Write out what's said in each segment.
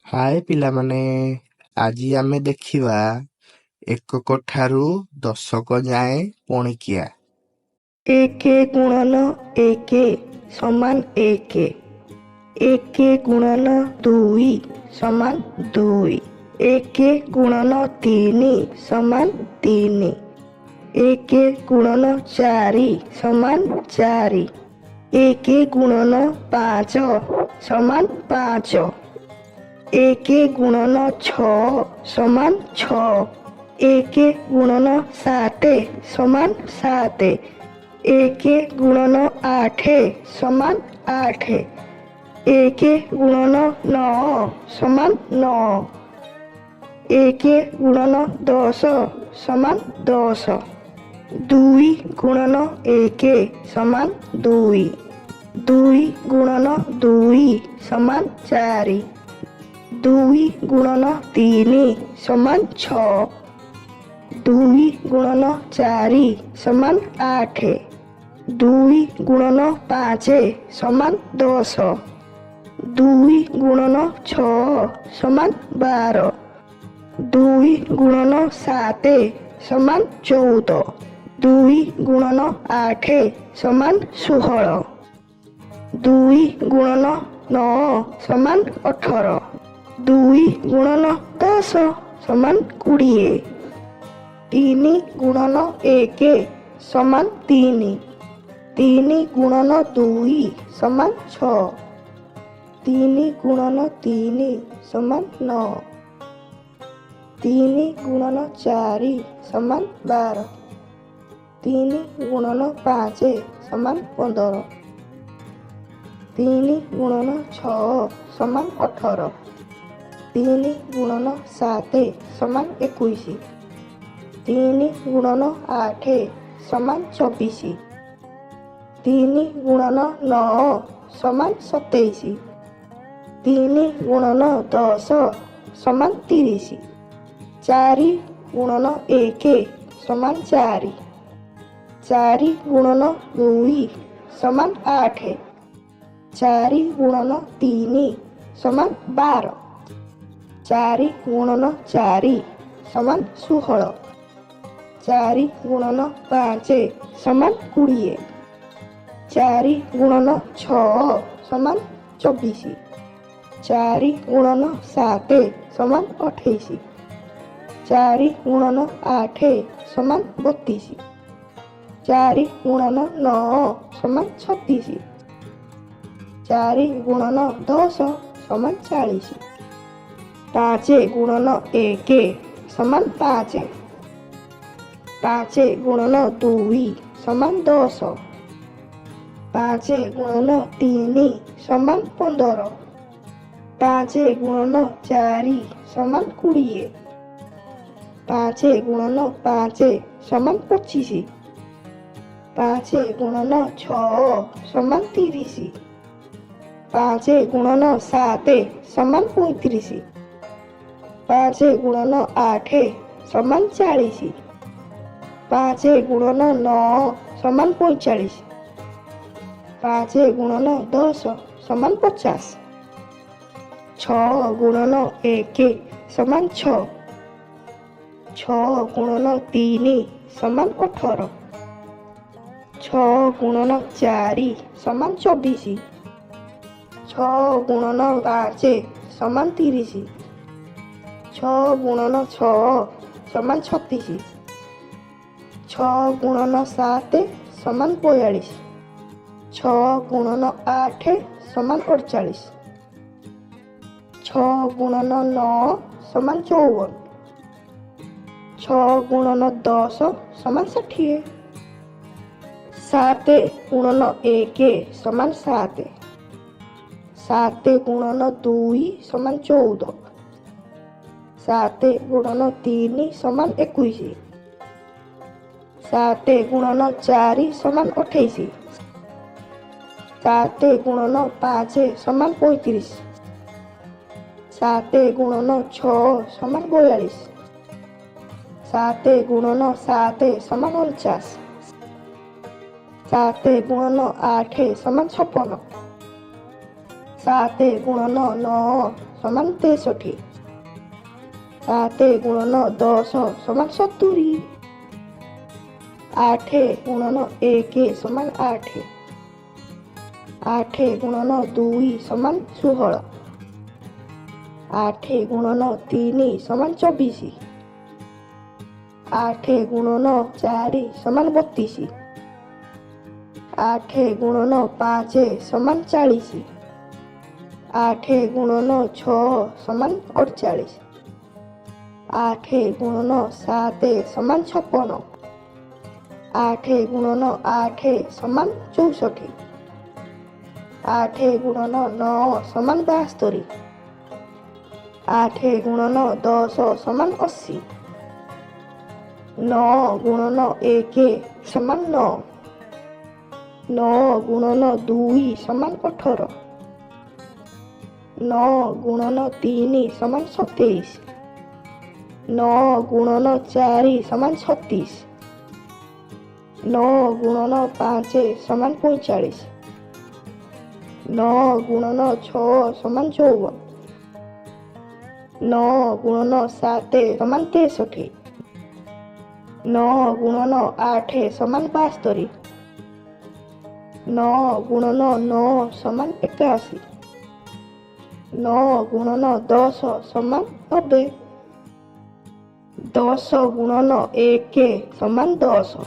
ହାଏ ପିଲାମାନେ, ଆଜି ଆମେ ଦେଖିବା ଏକକ ଠାରୁ ଦଶକ ଯାଏଁ ପଣିକିଆ। ଏକ ଗୁଣନ ଏକ ସମାନ ଏକ। ଏକ ଗୁଣନ ଦୁଇ ସମାନ ଦୁଇ। ଏକ ଗୁଣନ ତିନି ସମାନ ତିନି। ଏକ ଗୁଣନ ଚାରି ସମାନ ଚାରି। ଏକ ଗୁଣନ ପାଞ୍ଚ ସମାନ ପାଞ୍ଚ। ଏକ ଗୁଣନ ଛଅ ସମାନ ଛଅ। ଏକ ଗୁଣନ ସାତ ସମାନ ସାତ। ଏକ ଗୁଣନ ଆଠ ସମାନ ଆଠ। ଏକ ଗୁଣନ ନଅ ସମାନ ନଅ। ଏକ ଗୁଣନ ଦଶ ସମାନ ଦଶ। ଦୁଇ ଗୁଣନ ଏକ ସମାନ ଦୁଇ। ଦୁଇ ଗୁଣନ ଦୁଇ ସମାନ ଚାରି। ଦୁଇ ଗୁଣନ ତିନି ସମାନ ଛଅ। ଦୁଇ ଗୁଣନ ଚାରି ସମାନ ଆଠ। ଦୁଇ ଗୁଣନ ପାଞ୍ଚ ସମାନ ଦଶ। ଦୁଇ ଗୁଣନ ଛଅ ସମାନ ବାର। ଦୁଇ ଗୁଣନ ସାତ ସମାନ 14। ଦୁଇ ଗୁଣନ ଆଠ ସମାନ 16। ଦୁଇ ଗୁଣନ ନଅ ସମାନ 18। ଦୁଇ ଗୁଣନ 10 ସମାନ 20। ତିନି ଗୁଣନ ଏକ ସମାନ ତିନି। ତିନି ଗୁଣନ ଦୁଇ ସମାନ 6। ତିନି ଗୁଣନ ତିନି ସମାନ 9। ତିନି ଗୁଣନ ଚାରି ସମାନ 12। ତିନି ଗୁଣନ ପାଞ୍ଚ ସମାନ 15। ତିନି ଗୁଣନ ଛଅ ସମାନ 18। ତିନି ଗୁଣନ ସାତ ସମାନ 21। ତିନି ଗୁଣନ ଆଠ ସମାନ 24। ତିନି ଗୁଣନ ନଅ ସମାନ 27। ତିନି ଗୁଣନ 10 ସମାନ 30। ଚାରି ଗୁଣନ ଏକ ସମାନ 4। ଚାରି ଗୁଣନ ଦୁଇ ସମାନ 8। ଚାରି ଗୁଣନ ତିନି ସମାନ 12। ଚାରି ଗୁଣନ ଚାରି ସମାନ 16। ଚାରି ଗୁଣନ ପାଞ୍ଚ ସମାନ 20। ଚାରି ଗୁଣନ ଛଅ ସମାନ 24। ଚାରି ଗୁଣନ ସାତ ସମାନ 28। ଚାରି ଗୁଣନ ଆଠ ସମାନ 32। ଚାରି ଗୁଣନ ନଅ ସମାନ 36। ଚାରି ଗୁଣନ 10 ସମାନ 40। ପାଞ୍ଚ ଗୁଣନ ଏକ ସମାନ 5। ପାଞ୍ଚ ଗୁଣନ ଦୁଇ ସମାନ 10। ପାଞ୍ଚ ଗୁଣନ ତିନି ସମାନ 15। ପାଞ୍ଚ ଗୁଣନ ଚାରି ସମାନ 20। ପାଞ୍ଚ ଗୁଣନ ପାଞ୍ଚ ସମାନ 25। ପାଞ୍ଚ ଗୁଣନ ଛଅ ସମାନ 30। ପାଞ୍ଚ ଗୁଣନ ସାତ ସମାନ 35। ପାଞ୍ଚ ଗୁଣନ ଆଠ ସମାନ 40। ପାଞ୍ଚ ଗୁଣନ ନଅ ସମାନ 45। ପାଞ୍ଚ ଗୁଣନ 10 ସମାନ 50। ଛଅ ଗୁଣନ ଏକ ସମାନ 6। ଛଅ ଗୁଣନ ତିନି ସମାନ 18। ଛଅ ଗୁଣନ ଚାରି ସମାନ 24। ଛଅ ଗୁଣନ ପାଞ୍ଚ ସମାନ 30। ଛଅ ଗୁଣନ ଛଅ ସମାନ 36। ଛଅ ଗୁଣନ ସାତ ସମାନ 42। ଛଅ ଗୁଣନ ଆଠ ସମାନ 48। ଛଅ ଗୁଣନ ନଅ ସମାନ 54। ଛଅ ଗୁଣନ 10 ସମାନ 60। ସାତ ଗୁଣନ ଏକ ସମାନ 7। ସାତ ଗୁଣନ ଦୁଇ ସମାନ 14। ସାତ ଗୁଣନ ତିନି ସମାନ 21। ସାତ ଗୁଣନ ଚାରି ସମାନ 28। ସାତ ଗୁଣନ ପାଞ୍ଚ ସମାନ 35। ସାତ ଗୁଣନ ଛଅ ସମାନ 42। ସାତ ଗୁଣନ ସାତ ସମାନ 49। ସାତ ଗୁଣନ ଆଠ ସମାନ 56। 7 ଗୁଣନ 9 ସମାନ 63। 7 ଗୁଣନ 10 ସମାନ 70। 8 ଗୁଣନ 1 ସମାନ 8। 8 ଗୁଣନ 2 ସମାନ 16। 8 ଗୁଣନ 3 ସମାନ 24। 8 ଗୁଣନ 4 ସମାନ 32। 8 ଗୁଣନ 5 ସମାନ 40। 8 ଗୁଣନ 6 ସମାନ 48। 8 ଗୁଣନ 7 ସମାନ 56। 8 ଗୁଣନ 8 ସମାନ 64। 8 ଗୁଣନ 9 ସମାନ 72। 8 ଗୁଣନ 10 ସମାନ 80। 9 ଗୁଣନ 1 ସମାନ 9। 9 ଗୁଣନ 2 ସମାନ 18। 9 ଗୁଣନ 3 ସମାନ 27। 9 ଗୁଣନ 4 ସମାନ 36। 9 ଗୁଣନ 5 ସମାନ 45। 9 ଗୁଣନ 6 ସମାନ 54। 9 ଗୁଣନ 7 ସମାନ 63। 9 ଗୁଣନ 8 ସମାନ 72। 9 ଗୁଣନ 9 ସମାନ 81। 9 ଗୁଣନ 10 ସମାନ 90। 10 ଗୁଣନ 1 ସମାନ 10।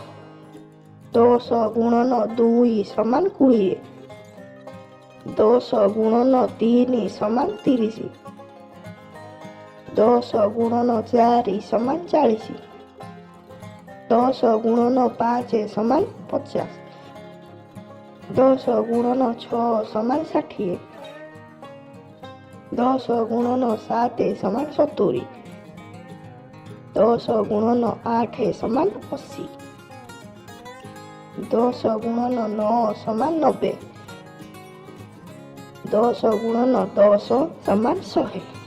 10 ଗୁଣନ 2 ସମାନ 20। 10 ଗୁଣନ 3 ସମାନ 30। 10 ଗୁଣନ 4 ସମାନ 40। 10 ଗୁଣନ 5 ସମାନ 50। 10 ଗୁଣନ 6 ସମାନ 60। 10 ଗୁଣନ 7 ସମାନ 70। 10 ଗୁଣନ 8 ସମାନ 80। 10 ଗୁଣନ 9 ସମାନ 90। 10 ଗୁଣନ 10 ସମାନ 100।